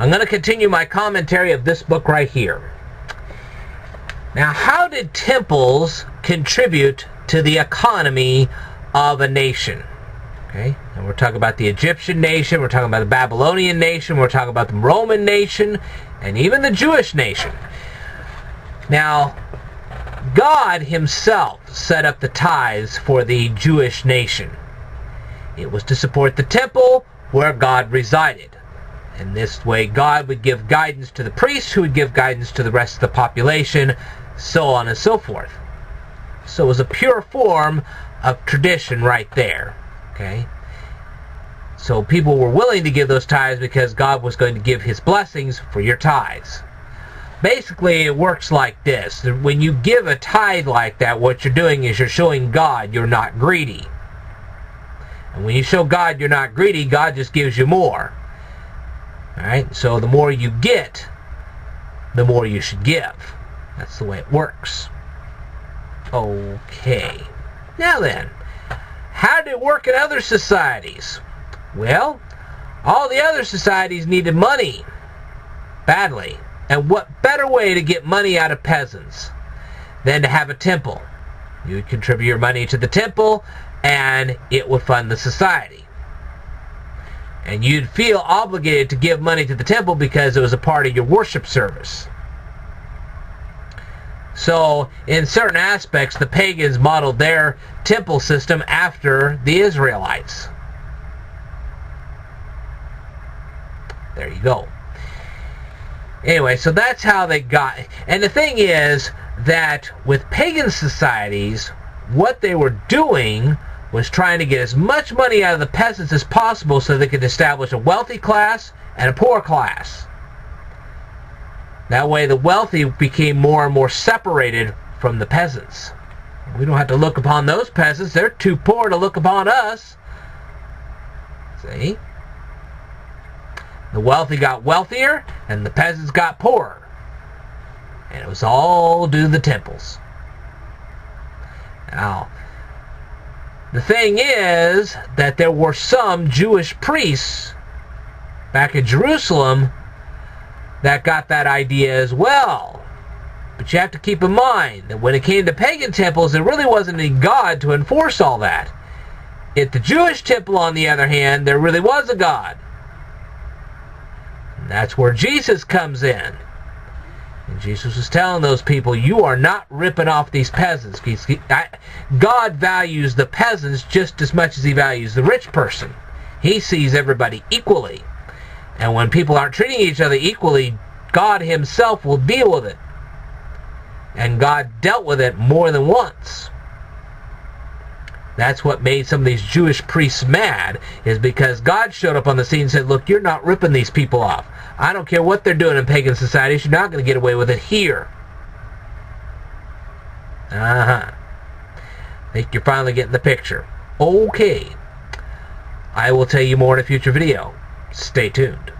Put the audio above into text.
I'm going to continue my commentary of this book right here. Now, how did temples contribute to the economy of a nation? Okay, and we're talking about the Egyptian nation, we're talking about the Babylonian nation, we're talking about the Roman nation, and even the Jewish nation. Now, God himself set up the tithes for the Jewish nation. It was to support the temple where God resided. And this way, God would give guidance to the priests, who would give guidance to the rest of the population, so on and so forth. So it was a pure form of tradition right there. Okay? So people were willing to give those tithes because God was going to give his blessings for your tithes. Basically, it works like this. When you give a tithe like that, what you're doing is you're showing God you're not greedy. And when you show God you're not greedy, God just gives you more. Alright? So the more you get, the more you should give. That's the way it works. Okay. Now then, how did it work in other societies? Well, all the other societies needed money badly. And what better way to get money out of peasants than to have a temple? You would contribute your money to the temple, and it would fund the society. And you'd feel obligated to give money to the temple because it was a part of your worship service. So, in certain aspects, the pagans modeled their temple system after the Israelites. There you go. Anyway, so that's how they got. And the thing is that with pagan societies, what they were doing was trying to get as much money out of the peasants as possible so they could establish a wealthy class and a poor class. That way the wealthy became more and more separated from the peasants. We don't have to look upon those peasants. They're too poor to look upon us. See? The wealthy got wealthier, and the peasants got poorer. And it was all due to the temples. Now, the thing is that there were some Jewish priests back in Jerusalem that got that idea as well. But you have to keep in mind that when it came to pagan temples, there really wasn't any God to enforce all that. At the Jewish temple, on the other hand, there really was a God. And that's where Jesus comes in. And Jesus was telling those people, you are not ripping off these peasants. God values the peasants just as much as he values the rich person. He sees everybody equally. And when people aren't treating each other equally, God himself will deal with it. And God dealt with it more than once. That's what made some of these Jewish priests mad, is because God showed up on the scene and said, look, you're not ripping these people off. I don't care what they're doing in pagan societies, you're not going to get away with it here. I think you're finally getting the picture. Okay. I will tell you more in a future video. Stay tuned.